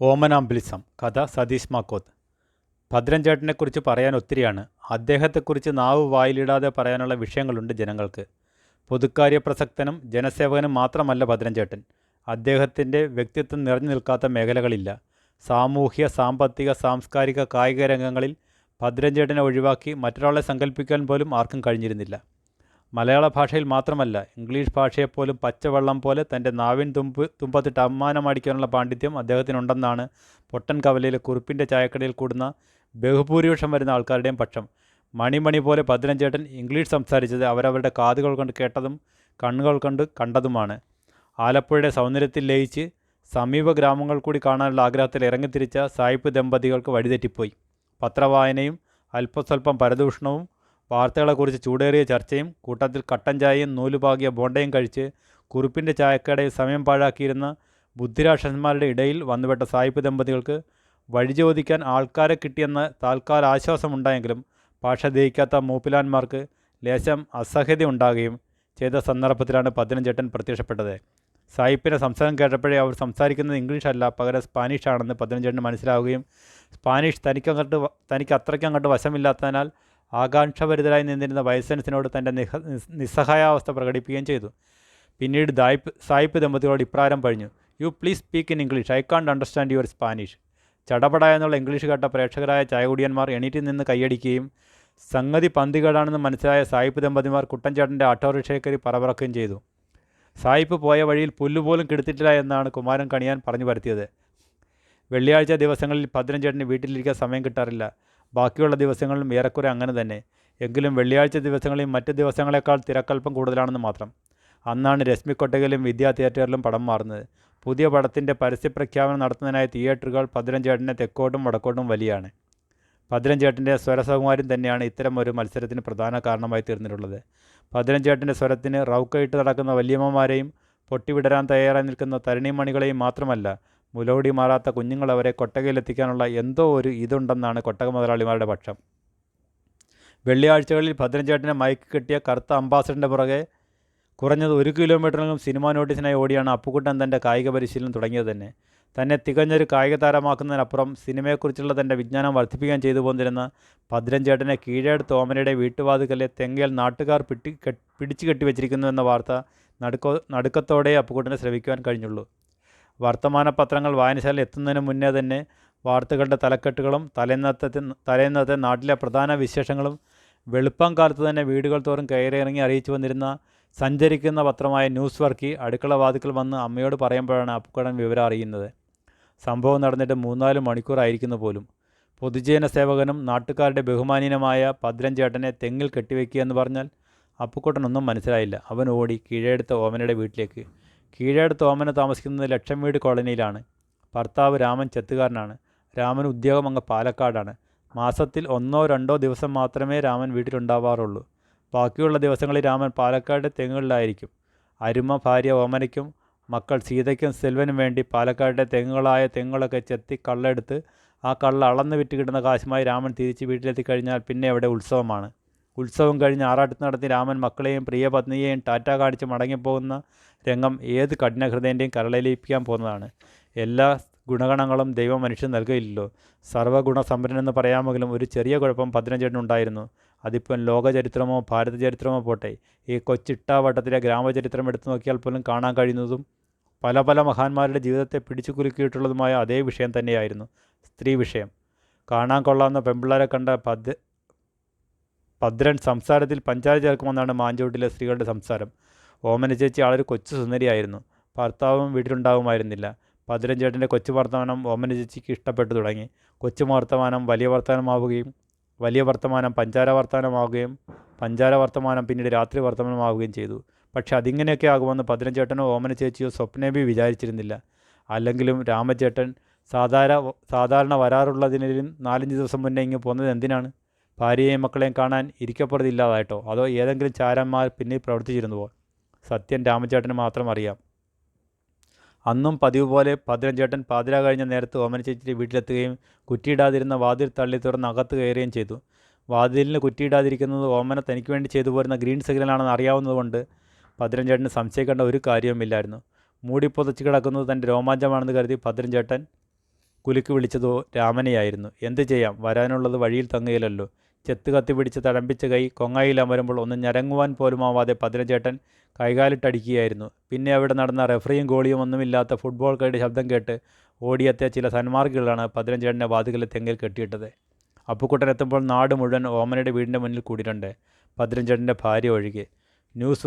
ഓമനാംബുലിസം. കഥ സതീഷ് മാക്കോത്ത്. ഭദ്രൻ ചേട്ടനെക്കുറിച്ച് പറയാൻ ഒത്തിരിയാണ്. അദ്ദേഹത്തെക്കുറിച്ച് നാവ് വായിലിടാതെ പറയാനുള്ള വിഷയങ്ങളുണ്ട് ജനങ്ങൾക്ക്. പൊതുക്കാര്യ പ്രസക്തനും ജനസേവകനും മാത്രമല്ല ഭദ്രൻ ചേട്ടൻ. അദ്ദേഹത്തിൻ്റെ വ്യക്തിത്വം നിറഞ്ഞു നിൽക്കാത്ത മേഖലകളില്ല. സാമൂഹ്യ, സാമ്പത്തിക, സാംസ്കാരിക, കായിക രംഗങ്ങളിൽ ഭദ്രൻ ചേട്ടനെ ഒഴിവാക്കി മറ്റൊരാളെ സങ്കല്പിക്കാൻ പോലും ആർക്കും കഴിഞ്ഞിരുന്നില്ല. മലയാള ഭാഷയിൽ മാത്രമല്ല, ഇംഗ്ലീഷ് ഭാഷയെപ്പോലും പച്ചവെള്ളം പോലെ തൻ്റെ നാവിൻ തുമ്പത്തിട്ട് അമ്മാനമടിക്കാനുള്ള പാണ്ഡിത്യം അദ്ദേഹത്തിനുണ്ടെന്നാണ് പൊട്ടൻ കവലയിലെ കുറുപ്പിൻ്റെ ചായക്കടയിൽ കൂടുന്ന ബഹുഭൂരിപക്ഷം വരുന്ന ആൾക്കാരുടെയും പക്ഷം. മണിമണി പോലെ ഭദ്രൻ ചേട്ടൻ ഇംഗ്ലീഷ് സംസാരിച്ചത് അവരവരുടെ കാതുകൾ കൊണ്ട് കേട്ടതും കണ്ണുകൾ കൊണ്ട് കണ്ടതുമാണ്. ആലപ്പുഴയുടെ സൗന്ദര്യത്തിൽ ലയിച്ച് സമീപ ഗ്രാമങ്ങൾ കൂടി കാണാനുള്ള ആഗ്രഹത്തിൽ ഇറങ്ങിത്തിരിച്ച സായിപ്പ് ദമ്പതികൾക്ക് വഴിതെറ്റിപ്പോയി. പത്രവായനയും അല്പസ്വല്പം പരദൂഷണവും വാർത്തകളെക്കുറിച്ച് ചൂടേറിയ ചർച്ചയും കൂട്ടത്തിൽ കട്ടൻ ചായയും നൂലുപാകിയ ബോണ്ടയും കഴിച്ച് കുറുപ്പിൻ്റെ ചായക്കടയിൽ സമയം പാഴാക്കിയിരുന്ന ബുദ്ധിരാക്ഷസന്മാരുടെ ഇടയിൽ വന്നുപെട്ട സായിപ്പ് ദമ്പതികൾക്ക് വഴി ചോദിക്കാൻ ആൾക്കാരെ കിട്ടിയെന്ന താൽക്കാല ആശ്വാസമുണ്ടായെങ്കിലും ഭാഷ ദഹിക്കാത്ത മൂപ്പിലാന്മാർക്ക് ലേശം അസഹ്യത ഉണ്ടാകുകയും ചെയ്ത സന്ദർഭത്തിലാണ് ഭദ്രൻ ചേട്ടൻ പ്രത്യക്ഷപ്പെട്ടത്. സായിപ്പിൻ്റെ സംസാരം കേട്ടപ്പോഴേ അവർ സംസാരിക്കുന്നത് ഇംഗ്ലീഷ് അല്ല, പകരം സ്പാനിഷ് ആണെന്ന് ഭദ്രൻ ചേട്ടന് മനസ്സിലാവുകയും സ്പാനിഷ് തനിക്ക് അത്രയ്ക്കങ്ങോട്ട് വശമില്ലാത്തതിനാൽ ആകാംക്ഷഭരിതരായി നിന്നിരുന്ന വയസ്സൻസിനോട് തൻ്റെ നിസ്സഹായാവസ്ഥ പ്രകടിപ്പിക്കുകയും ചെയ്തു. പിന്നീട് സായിപ്പ് ദമ്പതികളോട് ഇപ്രാരം പറഞ്ഞു: "you please speak in English, I can't understand your Spanish." ചടപട എന്നുള്ള ഇംഗ്ലീഷ് കേട്ട പ്രേക്ഷകരായ ചായകുടിയന്മാർ എണീറ്റിൽ നിന്ന് കൈയടിക്കുകയും സംഗതി പന്തികേടാണെന്ന് മനസ്സിലായ സായിപ്പ് ദമ്പതിമാർ കുട്ടൻചേട്ടൻ്റെ ഓട്ടോറിക്ഷയിൽ കയറി പറപിറക്കുകയും ചെയ്തു. സായിപ്പ് പോയ വഴിയിൽ പുല്ലുപോലും കെടുത്തിട്ടില്ല എന്നാണ് കുമാരൻ കണിയാൻ പറഞ്ഞു വരുത്തിയത്. വെള്ളിയാഴ്ച ദിവസങ്ങളിൽ ഭദ്രൻ ചേട്ടന് വീട്ടിലിരിക്കാൻ സമയം കിട്ടാറില്ല. ബാക്കിയുള്ള ദിവസങ്ങളിലും ഏറെക്കുറെ അങ്ങനെ തന്നെ. എങ്കിലും വെള്ളിയാഴ്ച ദിവസങ്ങളിൽ മറ്റ് ദിവസങ്ങളെക്കാൾ തിരക്കൽപ്പം കൂടുതലാണെന്ന് മാത്രം. അന്നാണ് രശ്മി കൊട്ടകയിലും വിദ്യാ തിയേറ്ററിലും പടം മാറുന്നത്. പുതിയ പടത്തിൻ്റെ പരസ്യപ്രഖ്യാപനം നടത്തുന്നതിനായി തിയേറ്ററുകൾ ഭദ്രൻ ചേട്ടൻ്റെ തെക്കോട്ടും വടക്കോട്ടും വലിയാണ്. ഭദ്രൻ ചേട്ടൻ്റെ സ്വരസൗകുമാര്യം തന്നെയാണ് ഇത്തരം ഒരു മത്സരത്തിന് പ്രധാന കാരണമായി തീർന്നിട്ടുള്ളത്. ഭദ്രൻ ചേട്ടൻ്റെ സ്വരത്തിന് റൗക്കയിട്ട് നടക്കുന്ന വല്യമ്മമാരെയും പൊട്ടിവിടരാൻ തയ്യാറായി നിൽക്കുന്ന തരുണിമണികളെയും മാത്രമല്ല, മുലോടി മാറാത്ത കുഞ്ഞുങ്ങളവരെ കൊട്ടകയിലെത്തിക്കാനുള്ള എന്തോ ഒരു ഇതുണ്ടെന്നാണ് കൊട്ടക മുതലാളിമാരുടെ പക്ഷം. വെള്ളിയാഴ്ചകളിൽ ഭദ്രൻ ചേട്ടനെ മയക്കി കെട്ടിയ കറുത്ത അംബാസഡറിൻ്റെ പുറകെ കുറഞ്ഞത് 1 കിലോമീറ്ററിലും സിനിമാ നോട്ടീസിനായി ഓടിയാണ് അപ്പുക്കുട്ടൻ തൻ്റെ കായിക പരിശീലനം തുടങ്ങിയത് തന്നെ. തന്നെ തികഞ്ഞൊരു കായിക താരമാക്കുന്നതിനപ്പുറം സിനിമയെക്കുറിച്ചുള്ള തൻ്റെ വിജ്ഞാനം വർദ്ധിപ്പിക്കാൻ ചെയ്തു പോന്നിരുന്ന ഭദ്രൻ ചേട്ടനെ കീഴേടുത്ത് ഓമനയുടെ വീട്ടുവാതുക്കലെ തെങ്ങയിൽ നാട്ടുകാർ പിടിച്ചു കെട്ടിവെച്ചിരിക്കുന്നു എന്ന വാർത്ത നടുക്കത്തോടെ അപ്പുക്കുട്ടനെ ശ്രവിക്കുവാൻ കഴിഞ്ഞുള്ളൂ. വർത്തമാന പത്രങ്ങൾ വായനശാല എത്തുന്നതിന് മുന്നേ തന്നെ വാർത്തകളുടെ തലക്കെട്ടുകളും തലേന്നത്തെ നാട്ടിലെ പ്രധാന വിശേഷങ്ങളും വെളുപ്പം കാലത്ത് തന്നെ വീടുകൾ തോറും കയറിയിറങ്ങി അറിയിച്ചു വന്നിരുന്ന സഞ്ചരിക്കുന്ന പത്രമായ ന്യൂസ് വർക്കി അടുക്കള വാതിക്കൽ വന്ന് അമ്മയോട് പറയുമ്പോഴാണ് അപ്പുക്കുട്ടൻ വിവരം അറിയുന്നത്. സംഭവം നടന്നിട്ട് 3-4 മണിക്കൂറായിരിക്കുന്നു പോലും. പൊതുജന സേവകനും നാട്ടുകാരുടെ ബഹുമാനീയനുമായ ഭദ്രൻ ചേട്ടനെ തെങ്ങിൽ കെട്ടിവെക്കുക എന്ന് പറഞ്ഞാൽ അപ്പുക്കുട്ടനൊന്നും മനസ്സിലായില്ല. അവൻ ഓടി കീഴെടുത്ത ഓമനയുടെ വീട്ടിലേക്ക്. കീഴെടുത്ത ഓമന താമസിക്കുന്നത് ലക്ഷം വീട് കോളനിയിലാണ്. ഭർത്താവ് രാമൻ ചെത്തുകാരനാണ്. രാമൻ ഉദ്യോഗം അങ്ങ് പാലക്കാടാണ്. മാസത്തിൽ 1-2 ദിവസം മാത്രമേ രാമൻ വീട്ടിലുണ്ടാവാറുള്ളൂ. ബാക്കിയുള്ള ദിവസങ്ങളിൽ രാമൻ പാലക്കാട് തെങ്ങുകളിലായിരിക്കും. അരുമ ഭാര്യ ഓമനയ്ക്കും മക്കൾ സീതയ്ക്കും സെൽവനും വേണ്ടി പാലക്കാടിൻ്റെ തെങ്ങുകളൊക്കെ ചെത്തി കള്ളെടുത്ത് ആ കള്ള അളന്ന് വിറ്റ് കിട്ടുന്ന കാശുമായി രാമൻ തിരിച്ച് വീട്ടിലെത്തിക്കഴിഞ്ഞാൽ പിന്നെ അവിടെ ഉത്സവമാണ്. ഉത്സവം കഴിഞ്ഞ് ആറാട്ട് നടത്തി രാമൻ മക്കളെയും പ്രിയ പത്നിയെയും ടാറ്റ കാണിച്ച് മടങ്ങിപ്പോകുന്ന രംഗം ഏത് കഠിനഹൃദയൻ്റെയും കരളലിയിപ്പിക്കാൻ പോകുന്നതാണ്. എല്ലാ ഗുണഗണങ്ങളും ദൈവം മനുഷ്യൻ നൽകുകയില്ലല്ലോ. സർവ്വഗുണസമ്പന്നനെന്ന് പറയാമെങ്കിലും ഒരു ചെറിയ കുഴപ്പം ഭദ്രൻ ചേട്ടനുണ്ടായിരുന്നു. അതിപ്പം ലോകചരിത്രമോ ഭാരത ചരിത്രമോ പോട്ടെ, ഈ കൊച്ചിട്ടാവട്ടത്തിലെ ഗ്രാമചരിത്രം എടുത്തു നോക്കിയാൽ പോലും കാണാൻ കഴിയുന്നതും പല മഹാന്മാരുടെ ജീവിതത്തെ പിടിച്ചു കുലുക്കിയിട്ടുള്ളതുമായ അതേ വിഷയം തന്നെയായിരുന്നു: സ്ത്രീ വിഷയം. കാണാൻ കൊള്ളാവുന്ന പെൺപിള്ളേരെ കണ്ട ഭദ്രൻ സംസാരത്തിൽ പഞ്ചാര ചേർക്കുമെന്നാണ് മാഞ്ചോട്ടിലെ സ്ത്രീകളുടെ സംസാരം. ഓമന ചേച്ചി ആളൊരു കൊച്ചു സുന്ദരിയായിരുന്നു. ഭർത്താവും വീട്ടിലുണ്ടാകുമായിരുന്നില്ല. ഭദ്രൻ ചേട്ടൻ്റെ കൊച്ചു വർത്തമാനം ഓമന ചേച്ചിക്ക് ഇഷ്ടപ്പെട്ടു തുടങ്ങി. കൊച്ചു വർത്തമാനം വലിയ വർത്തമാനമാവുകയും വലിയ വർത്തമാനം പഞ്ചാര വർത്തമാനമാവുകയും പഞ്ചാര വർത്തമാനം പിന്നീട് രാത്രി വർത്തമാനമാവുകയും ചെയ്തു. പക്ഷെ അതിങ്ങനെയൊക്കെ ആകുമെന്ന് ഭദ്രൻ ചേട്ടനോ ഓമന ചേച്ചിയോ സ്വപ്നമേ വിചാരിച്ചിരുന്നില്ല. അല്ലെങ്കിലും രാമചേട്ടൻ സാധാരണ വരാറുള്ളതിനും 4-5 ദിവസം മുന്നേ ഇങ്ങ് പോകുന്നത് എന്തിനാണ്? ഭാര്യയെയും മക്കളെയും കാണാൻ ഇരിക്കപ്പെടുന്നില്ലാതായിട്ടോ, അതോ ഏതെങ്കിലും ചാരന്മാർ പിന്നിൽ പ്രവർത്തിച്ചിരുന്നുവോ? സത്യം രാമചേട്ടന് മാത്രം അറിയാം. അന്നും പതിവ് പോലെ ഭദ്രൻ ചേട്ടൻ പാതിര കഴിഞ്ഞ നേരത്ത് ഓമന ചേച്ചിയുടെ വീട്ടിലെത്തുകയും കുറ്റിയിടാതിരുന്ന വാതിൽ തള്ളി തുറന്ന് അകത്ത് കയറുകയും ചെയ്തു. വാതിലിന് കുറ്റിയിടാതിരിക്കുന്നത് ഓമന തനിക്ക് വേണ്ടി ചെയ്തു പോരുന്ന ഗ്രീൻ സിഗ്നലാണെന്ന് അറിയാവുന്നതുകൊണ്ട് ഭദ്രൻ ചേട്ടന് സംശയിക്കേണ്ട ഒരു കാര്യവുമില്ലായിരുന്നു. മൂടി പുതച്ച് കിടക്കുന്നത് തൻ്റെ രോമാഞ്ചമാണെന്ന് കരുതി ഭദ്രൻ ചേട്ടൻ കുലുക്കി വിളിച്ചതോ രാമനെയായിരുന്നു. എന്തു ചെയ്യാം, വരാനുള്ളത് വഴിയിൽ തങ്ങയില്ലല്ലോ. ചെത്ത് കത്തിപ്പിടിച്ച് തഴമ്പിച്ച കൈ കൊങ്ങായിൽ അമരുമ്പോൾ ഒന്ന് ഞരങ്ങുവാൻ പോലുമാവാതെ പതിരഞ്ചേട്ടൻ കൈകാലിട്ടടിക്കുകയായിരുന്നു. പിന്നെ അവിടെ നടന്ന റെഫറിയും ഗോളിയും ഒന്നുമില്ലാത്ത ഫുട്ബോൾ കളിയുടെ ശബ്ദം കേട്ട് ഓടിയെത്തിയ ചില സന്മാർഗികളാണ് പതിരഞ്ചേട്ടനെ വാതിലിലെ തെങ്ങിൽ കെട്ടിയിട്ടത്. അപ്പുക്കുട്ടൻ എത്തുമ്പോൾ നാട് മുഴുവൻ ഓമനയുടെ വീടിൻ്റെ മുന്നിൽ കൂടിയിട്ടുണ്ട്, പതിരഞ്ചേട്ടൻ്റെ ഭാര്യ ഒഴികെ. ന്യൂസ്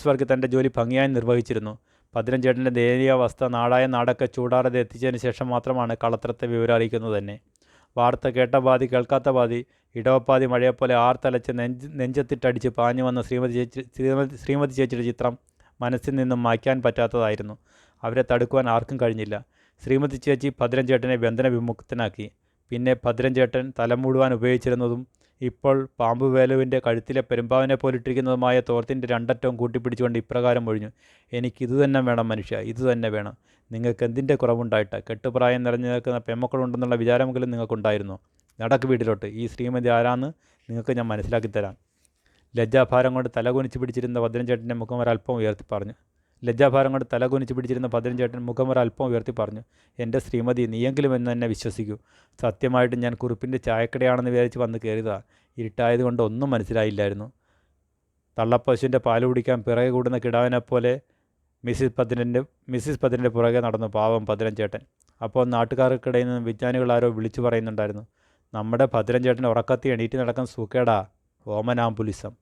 വർക്കിൽ തൻ്റെ ജോലി ഭംഗിയായി നിർവഹിച്ചിരുന്നു. പതിരഞ്ചേട്ടൻ്റെ ദയനീയാവസ്ഥ നാടായ നാടൊക്കെ ചൂടാറത് എത്തിച്ചതിന് ശേഷം മാത്രമാണ് കളത്രത്തെ വിവരം അറിയിക്കുന്നത് തന്നെ. വാർത്ത കേട്ട പാതി കേൾക്കാത്ത പാതി ഇടവപ്പാതി മഴയെപ്പോലെ ആർത്തലച്ച് നെഞ്ചത്തിട്ടടിച്ച് പാഞ്ഞു വന്ന ശ്രീമതി ചേച്ചിയുടെ ചിത്രം മനസ്സിൽ നിന്നും മായ്ക്കാൻ പറ്റാത്തതായിരുന്നു. അവരെ തടുക്കുവാൻ ആർക്കും കഴിഞ്ഞില്ല. ശ്രീമതി ചേച്ചി ഭദ്രഞ്ചേട്ടനെ ബന്ധന വിമുക്തനാക്കി. പിന്നെ ഭദ്രഞ്ചേട്ടൻ തലമൂടുവാൻ ഉപയോഗിച്ചിരുന്നതും ഇപ്പോൾ പാമ്പുവേലുവിൻ്റെ കഴുത്തിലെ പെരുമ്പാവിനെ പോലിട്ടിരിക്കുന്നതുമായ തോർത്തിൻ്റെ രണ്ടറ്റവും കൂട്ടിപ്പിടിച്ചുകൊണ്ട് ഇപ്രകാരം ഒഴിഞ്ഞു: എനിക്കിതു തന്നെ വേണം മനുഷ്യ, ഇതു തന്നെ വേണം. നിങ്ങൾക്ക് എന്തിൻ്റെ കുറവുണ്ടായിട്ട്? കെട്ടുപ്രായം നിറഞ്ഞു നിൽക്കുന്ന പെമ്മക്കളുണ്ടെന്നുള്ള വിചാരമെങ്കിലും നിങ്ങൾക്കുണ്ടായിരുന്നു. നടക്ക് വീട്ടിലോട്ട്. ഈ ശ്രീമതി ആരാന്ന് നിങ്ങൾക്ക് ഞാൻ മനസ്സിലാക്കിത്തരാം. ലജ്ജാഭാരം കൊണ്ട് തലകുനിച്ച് പിടിച്ചിരുന്ന ഭദ്രഞ്ചേട്ടൻ്റെ മുഖം ഒരല്പം ഉയർത്തി പറഞ്ഞു. എൻ്റെ ശ്രീമതി, നീയെങ്കിലും എന്ന് എന്നെ വിശ്വസിക്കൂ. സത്യമായിട്ട് ഞാൻ കുറിപ്പിൻ്റെ ചായക്കടയാണെന്ന് വിചാരിച്ച് വന്ന് കയറിയതാ. ഇരുട്ടായതുകൊണ്ട് ഒന്നും മനസ്സിലായില്ലായിരുന്നു. തള്ളപ്പശുവിൻ്റെ പാല് കുടിക്കാൻ പിറകെ കൂടുന്ന കിടാവിനെപ്പോലെ മിസ്സിസ് പതിരൻ്റെ പുറകെ നടന്നു പാവം ഭദ്രഞ്ചേട്ടൻ. അപ്പോൾ നാട്ടുകാർക്കിടയിൽ നിന്ന് വിജ്ഞാനികളാരോ വിളിച്ചു പറയുന്നുണ്ടായിരുന്നു: നമ്മുടെ ഭദ്രഞ്ചേട്ടൻ ഉറക്കത്തി എണീറ്റ് നടക്കാൻ സൂക്കേടാ, ഓമനാംബുലിസം.